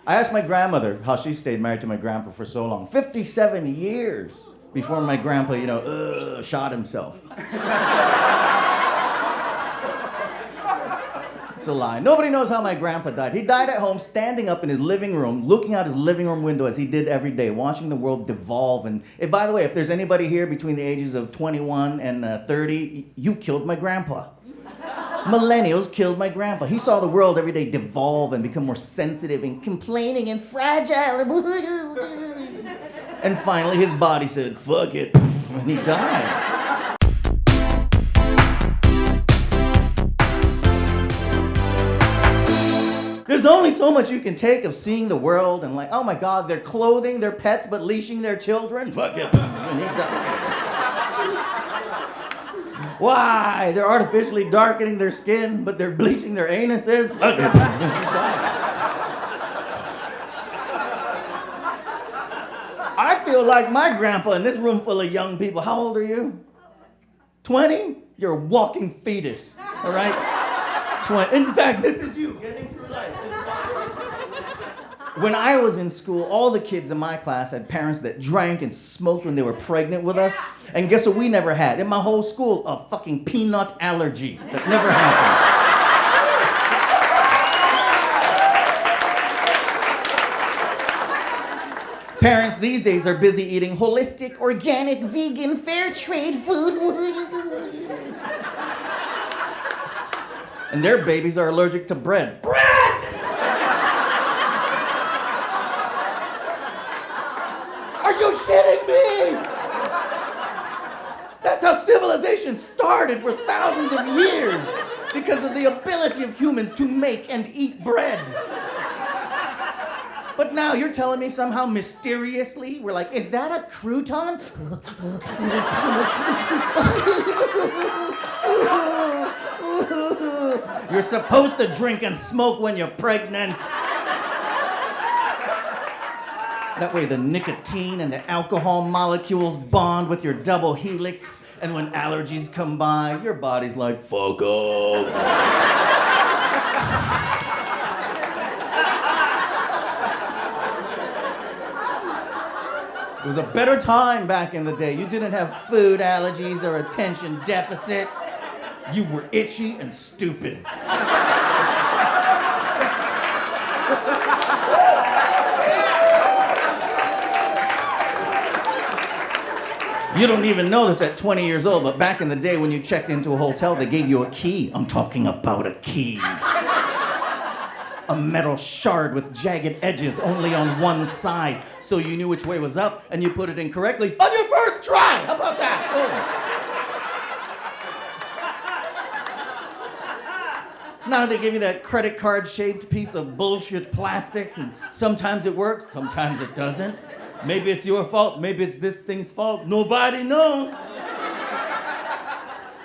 I asked my grandmother how she stayed married to my grandpa for so long. 57 years before my grandpa, shot himself. It's a lie. Nobody knows how my grandpa died. He died at home, standing up in his living room, looking out his living room window as he did every day, watching the world devolve. And by the way, if there's anybody here between the ages of 21 and 30, you killed my grandpa. Millennials killed my grandpa. He saw the world every day devolve and become more sensitive and complaining and fragile. And finally, his body said, fuck it, and he died. There's only so much you can take of seeing the world and oh my God, they're clothing their pets but leashing their children. Fuck it. And he died. Why? They're artificially darkening their skin but they're bleaching their anuses. Fuck it. And he died. I feel like my grandpa in this room full of young people. How old are you? 20? You're a walking fetus, all right? 20. In fact, this is you getting through life. When I was in school, all the kids in my class had parents that drank and smoked when they were pregnant with us. And guess what we never had? In my whole school, a fucking peanut allergy. That never happened. Parents these days are busy eating holistic, organic, vegan, fair trade food. And their babies are allergic to bread. Bread! Are you shitting me? That's how civilization started for thousands of years, because of the ability of humans to make and eat bread. But now you're telling me somehow mysteriously, we're like, is that a crouton? You're supposed to drink and smoke when you're pregnant. That way the nicotine and the alcohol molecules bond with your double helix, and when allergies come by, your body's like, fuck off. It was a better time back in the day. You didn't have food allergies or attention deficit. You were itchy and stupid. You don't even know this at 20 years old, but back in the day when you checked into a hotel, they gave you a key. I'm talking about a key. A metal shard with jagged edges only on one side, so you knew which way was up, and you put it in correctly on your first try. How about that? Oh. Now they give you that credit card-shaped piece of bullshit plastic, and sometimes it works, sometimes it doesn't. Maybe it's your fault, maybe it's this thing's fault. Nobody knows.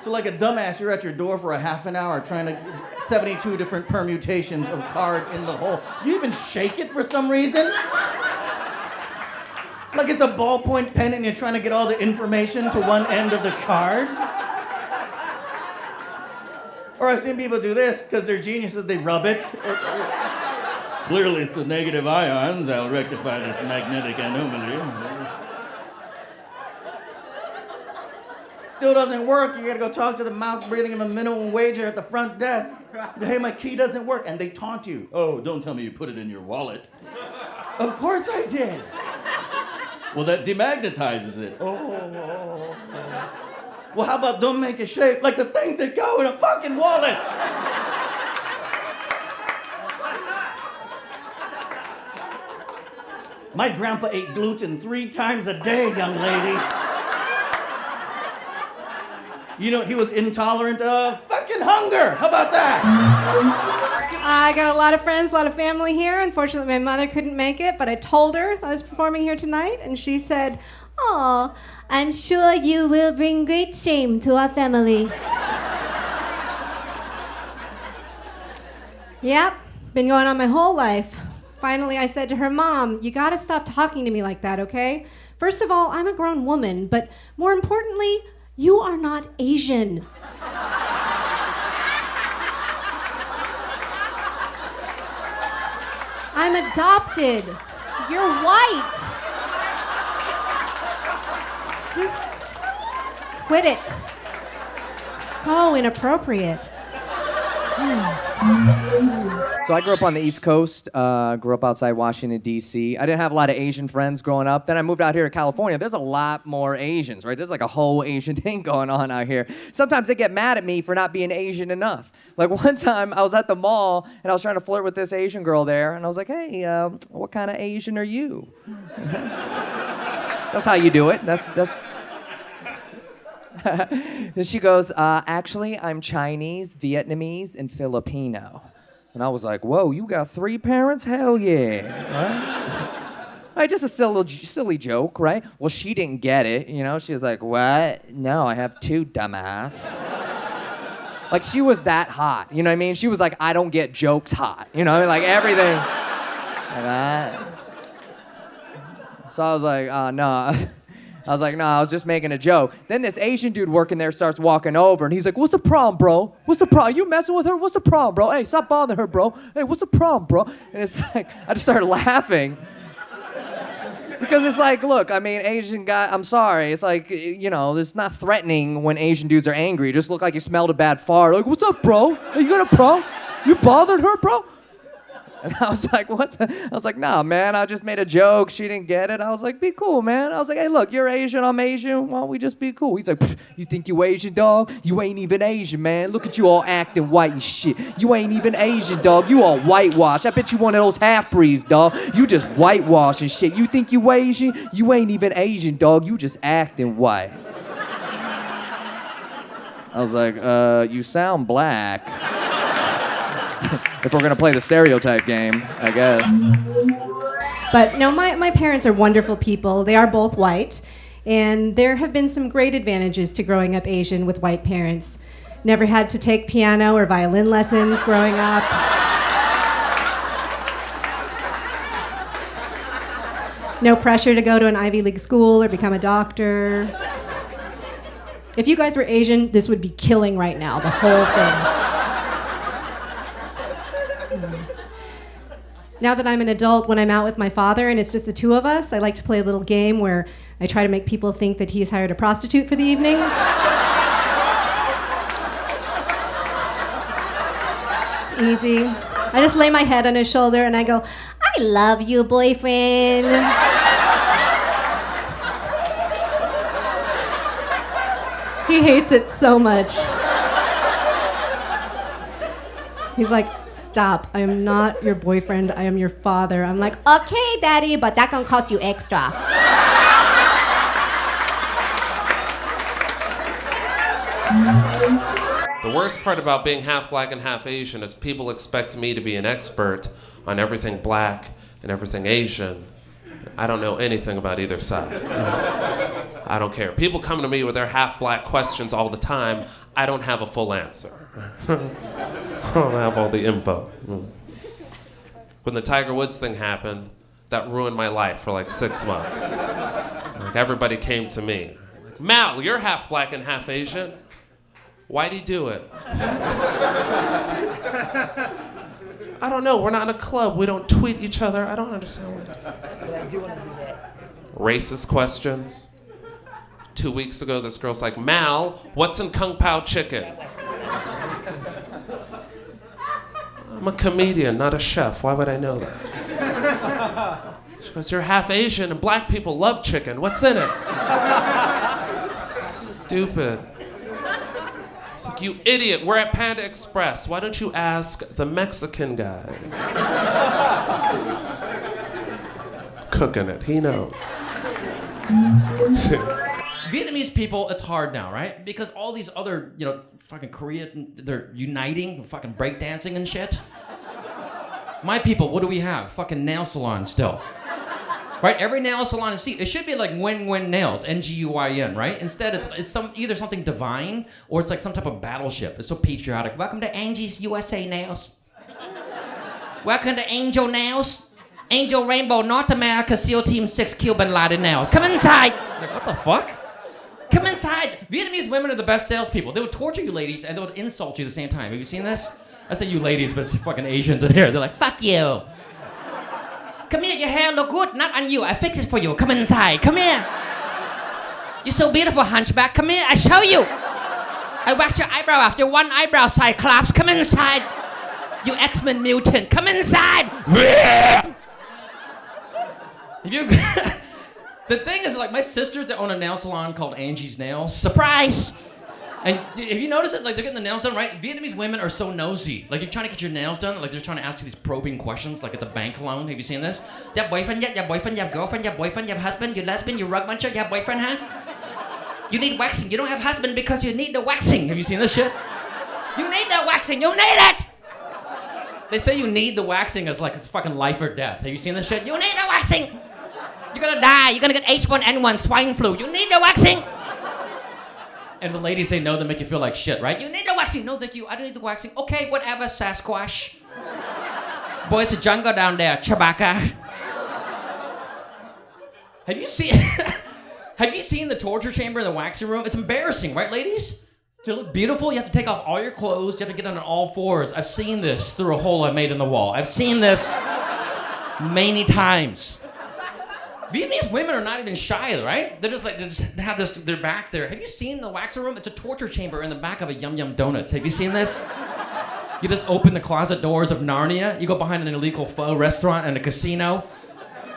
So like a dumbass, you're at your door for a half an hour trying to 72 different permutations of card in the hole. You even shake it for some reason? Like it's a ballpoint pen and you're trying to get all the information to one end of the card? Or I've seen people do this because they're geniuses, they rub it. Clearly it's the negative ions, I'll rectify this magnetic anomaly. Still doesn't work, you gotta go talk to the mouth-breathing of a minimum wager at the front desk. Say, hey, my key doesn't work, and they taunt you. Oh, don't tell me you put it in your wallet. Of course I did. Well, that demagnetizes it. Oh. Well, how about don't make it shape like the things that go in a fucking wallet? My grandpa ate gluten 3 times a day, young lady. You know what he was intolerant of? Fucking hunger! How about that? I got a lot of friends, a lot of family here. Unfortunately, my mother couldn't make it, but I told her I was performing here tonight, and she said, "Oh, I'm sure you will bring great shame to our family." Yep, been going on my whole life. Finally, I said to her, "Mom, you gotta stop talking to me like that, okay? First of all, I'm a grown woman, but more importantly, you are not Asian." I'm adopted. You're white. Just quit it. So inappropriate. So I grew up on the East Coast, grew up outside Washington, D.C. I didn't have a lot of Asian friends growing up. Then I moved out here to California. There's a lot more Asians, right? There's like a whole Asian thing going on out here. Sometimes they get mad at me for not being Asian enough. Like one time I was at the mall and I was trying to flirt with this Asian girl there. And I was like, hey, what kind of Asian are you? That's how you do it. That's. And she goes, actually, I'm Chinese, Vietnamese, and Filipino. And I was like, whoa, you got 3 parents? Hell yeah. Right, just a silly joke, right? Well, she didn't get it, you know? She was like, what? No, I have 2, dumbass. Like, she was that hot, you know what I mean? She was like, I don't get jokes hot, you know? Like, everything like that. So I was like, no. I was like, no, I was just making a joke. Then this Asian dude working there starts walking over, and he's like, what's the problem, bro? What's the problem? You messing with her? What's the problem, bro? Hey, stop bothering her, bro. Hey, what's the problem, bro? And it's like, I just started laughing. Because it's like, look, I mean, Asian guy, I'm sorry. It's like, you know, it's not threatening when Asian dudes are angry. You just look like you smelled a bad fart. Like, what's up, bro? Hey, you got a pro? You bothered her, bro? And I was like, what the? I was like, nah, man, I just made a joke. She didn't get it. I was like, be cool, man. I was like, hey, look, you're Asian, I'm Asian. Why don't we just be cool? He's like, you think you Asian, dog? You ain't even Asian, man. Look at you all acting white and shit. You ain't even Asian, dog. You all whitewashed. I bet you one of those half-breeds, dog. You just whitewash and shit. You think you Asian? You ain't even Asian, dog. You just acting white. I was like, you sound black. If we're gonna play the stereotype game, I guess. But no, my parents are wonderful people. They are both white. And there have been some great advantages to growing up Asian with white parents. Never had to take piano or violin lessons growing up. No pressure to go to an Ivy League school or become a doctor. If you guys were Asian, this would be killing right now, the whole thing. Now that I'm an adult, when I'm out with my father and it's just the 2 of us, I like to play a little game where I try to make people think that he's hired a prostitute for the evening. It's easy. I just lay my head on his shoulder and I go, I love you, boyfriend. He hates it so much. He's like, stop, I am not your boyfriend, I am your father. I'm like, okay, daddy, but that gonna cost you extra. The worst part about being half black and half Asian is people expect me to be an expert on everything black and everything Asian. I don't know anything about either side. I don't care. People come to me with their half black questions all the time. I don't have a full answer. I don't have all the info. When the Tiger Woods thing happened, that ruined my life for like 6 months. Like everybody came to me. Like, Mal, you're half black and half Asian. Why'd he do it? I don't know. We're not in a club. We don't tweet each other. I don't understand why. I do want to do this. Racist questions. 2 weeks ago, this girl's like, Mal, what's in Kung Pao chicken? I'm a comedian, not a chef. Why would I know that? She goes, you're half Asian and black people love chicken. What's in it? Stupid. It's like, you idiot, we're at Panda Express. Why don't you ask the Mexican guy? Cooking it, he knows. Vietnamese people, it's hard now, right? Because all these other, fucking Korean, they're uniting, fucking breakdancing and shit. My people, what do we have? Fucking nail salon still. Right? Every nail salon is it should be like Win-Win Nails, N-G-U-I-N, right? Instead, it's either something divine or it's like some type of battleship. It's so patriotic. Welcome to Angie's USA Nails. Welcome to Angel Nails. Angel Rainbow North America SEAL Team 6 Cuban Laden Nails. Come inside. Like, what the fuck? Come inside. Vietnamese women are the best salespeople. They would torture you ladies and they would insult you at the same time. Have you seen this? I say you ladies, but it's fucking Asians in here. They're like, fuck you. Come here, your hair look good. Not on you. I fix it for you. Come inside. Come here. You're so beautiful, hunchback. Come here. I show you. I wax your eyebrow off. Your one eyebrow cyclops. Come inside. You X-Men mutant. Come inside. If you... The thing is, like, my sisters that own a nail salon called Angie's Nails. Surprise! And if you notice it, like, they're getting the nails done, right? Vietnamese women are so nosy. Like, you're trying to get your nails done, like, they're just trying to ask you these probing questions, like it's a bank loan. Have you seen this? You have boyfriend yet? You have boyfriend? You have girlfriend? You have boyfriend? You have husband? You lesbian? You rug muncher? You have boyfriend, huh? You need waxing. You don't have husband because you need the waxing. Have you seen this shit? You need the waxing. You need it! They say you need the waxing as, like, a fucking life or death. Have you seen this shit? You need the waxing! You're gonna die. You're gonna get H1N1, swine flu. You need the waxing! And the ladies say no, they make you feel like shit, right? You need the waxing. No, thank you. I don't need the waxing. Okay, whatever, Sasquatch. Boy, it's a jungle down there, Chewbacca. Have you seen... Have you seen the torture chamber in the waxing room? It's embarrassing, right, ladies? To look beautiful, you have to take off all your clothes. You have to get on all fours. I've seen this through a hole I made in the wall. I've seen this many times. Vietnamese women are not even shy, right? They're just like, they have this, they're back there. Have you seen the waxing room? It's a torture chamber in the back of a Yum Yum Donuts. Have you seen this? You just open the closet doors of Narnia. You go behind an illegal pho restaurant and a casino.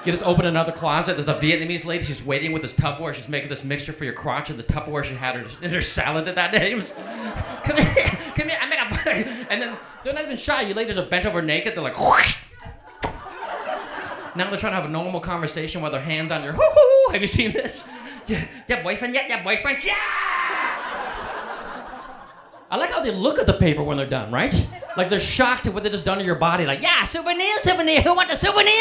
You just open another closet. There's a Vietnamese lady. She's waiting with this Tupperware. She's making this mixture for your crotch and the Tupperware she had in her salad that day. Come here, I make a... And then they're not even shy. You ladies are bent over naked. They're like... Whoosh. Now they're trying to have a normal conversation with their hands on your hoo-hoo. Have you seen this? Yeah, boyfriend yet? Yeah, boyfriend? Yeah! I like how they look at the paper when they're done, right? Like they're shocked at what they just done to your body. Like, yeah, souvenir. Who want the souvenir?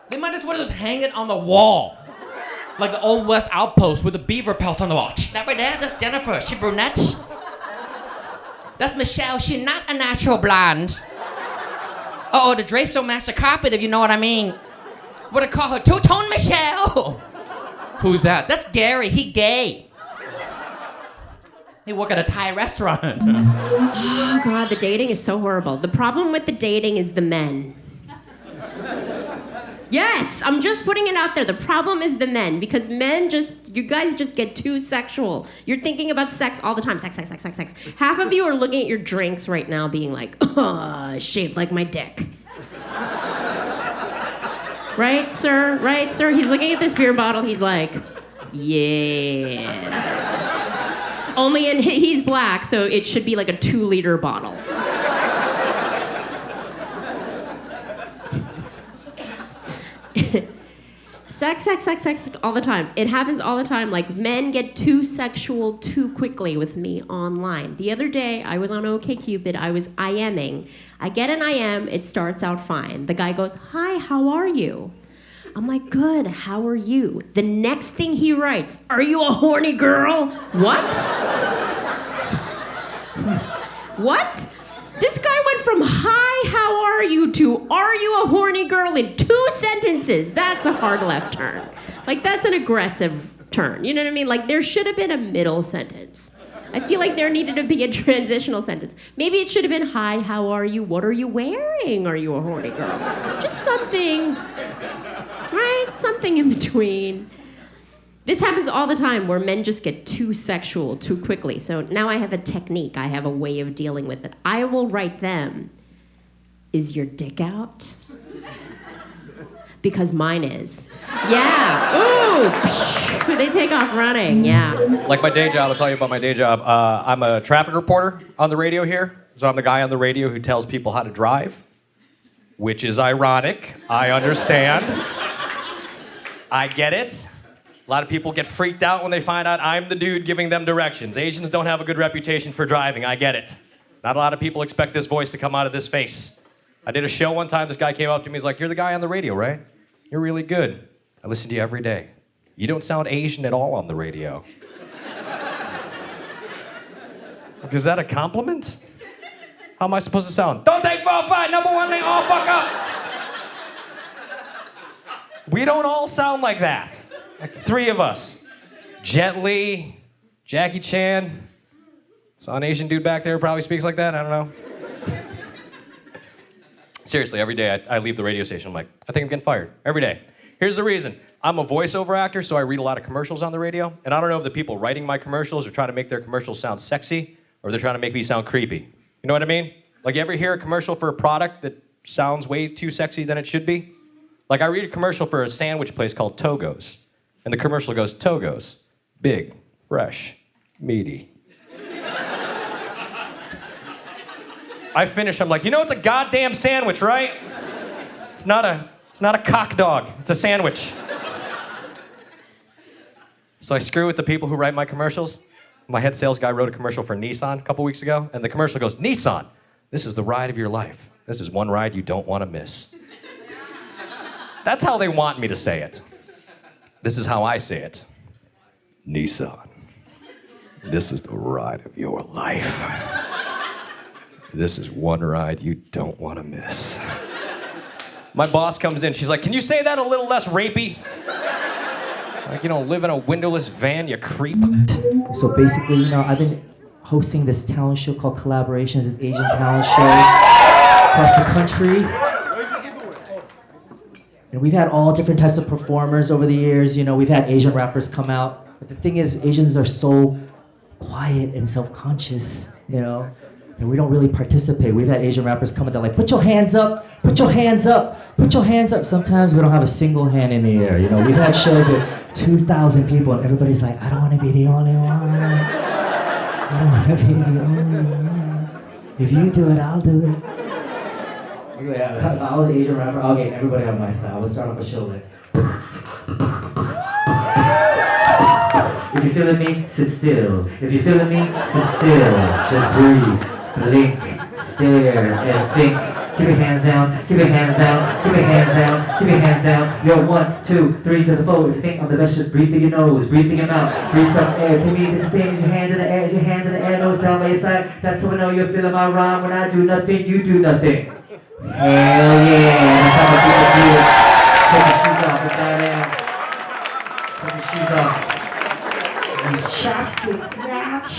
They might as well just hang it on the wall. Like the Old West outpost with the beaver pelt on the wall. That right there, that's Jennifer. She brunette. That's Michelle. She's not a natural blonde. Uh-oh, the drapes don't match the carpet, if you know what I mean. What I call her, two-tone Michelle. Who's that? That's Gary, he gay. He work at a Thai restaurant. Oh God, the dating is so horrible. The problem with the dating is the men. Yes, I'm just putting it out there. The problem is the men, because men you guys just get too sexual. You're thinking about sex all the time. Sex. Half of you are looking at your drinks right now being like, oh, shaped like my dick. Right, sir? Right, sir? He's looking at this beer bottle. He's like, yeah. Only he's black, so it should be like a 2-liter bottle. Sex all the time. It happens all the time. Like, men get too sexual too quickly with me online. The other day, I was on OkCupid. I was IMing. I get an IM. It starts out fine. The guy goes, hi, how are you? I'm like, good, how are you? The next thing he writes, are you a horny girl? What? What? This guy went from hi, how are you to are you a horny girl in 2 sentences. That's a hard left turn. Like, that's an aggressive turn. You know what I mean? Like, there should have been a middle sentence. I feel like there needed to be a transitional sentence. Maybe it should have been hi, how are you? What are you wearing? Are you a horny girl? Just something, right? Something in between. This happens all the time where men just get too sexual too quickly. So now I have a technique. I have a way of dealing with it. I will write them, is your dick out? Because mine is. Yeah. Ooh. They take off running. Yeah. Like my day job, I'll tell you about my day job. I'm a traffic reporter on the radio here. So I'm the guy on the radio who tells people how to drive, which is ironic. I understand. I get it. A lot of people get freaked out when they find out I'm the dude giving them directions. Asians don't have a good reputation for driving. I get it. Not a lot of people expect this voice to come out of this face. I did a show one time. This guy came up to me. He's like, you're the guy on the radio, right? You're really good. I listen to you every day. You don't sound Asian at all on the radio. Like, is that a compliment? How am I supposed to sound? Don't take 4-5, number 1 lane, all fuck up. We don't all sound like that. Like 3 of us. Jet Li, Jackie Chan. Saw an Asian dude back there who probably speaks like that, I don't know. Seriously, every day I leave the radio station, I'm like, I think I'm getting fired. Every day. Here's the reason. I'm a voiceover actor, so I read a lot of commercials on the radio. And I don't know if the people writing my commercials are trying to make their commercials sound sexy or they're trying to make me sound creepy. You know what I mean? Like, you ever hear a commercial for a product that sounds way too sexy than it should be? Like, I read a commercial for a sandwich place called Togo's. And the commercial goes, Togo's, big, fresh, meaty. I finish, I'm like, you know it's a goddamn sandwich, right? It's not a cock dog, it's a sandwich. So I screw with the people who write my commercials. My head sales guy wrote a commercial for Nissan a couple weeks ago, and the commercial goes, Nissan, this is the ride of your life. This is one ride you don't want to miss. That's how they want me to say it. This is how I say it. Nissan, this is the ride of your life. This is one ride you don't want to miss. My boss comes in, she's like, can you say that a little less rapey? Like, you don't live in a windowless van, you creep. So basically, you know, I've been hosting this talent show called Collaborations, this Asian talent show across the country. And we've had all different types of performers over the years. You know, we've had Asian rappers come out. But the thing is, Asians are so quiet and self-conscious, you know, and we don't really participate. We've had Asian rappers come and they're like, put your hands up, put your hands up, put your hands up. Sometimes we don't have a single hand in the air, you know. We've had shows with 2,000 people and everybody's like, I don't want to be the only one. I don't want to be the only one. If you do it, I'll do it. Yeah, if I was an Asian rapper, I'll get everybody on my side. We'll start off a show like. If you're feeling me, sit still. If you're feeling me, sit still. Just breathe, blink, stare, and think. Keep your hands down, keep your hands down, keep your hands down, keep your hands down. Yo, 1, 2, 3 to the 4. If you think I'm the best, just breathe through your nose, breathe through your mouth, breathe some air. To me, it's the same as your hand in the air, as your hand in the air, nose down by your side. That's how I know you're feeling my rhyme. When I do nothing, you do nothing. Hell yeah, that's how my people do it. Take your shoes off, put that down. Put your shoes off. These chopsticks match.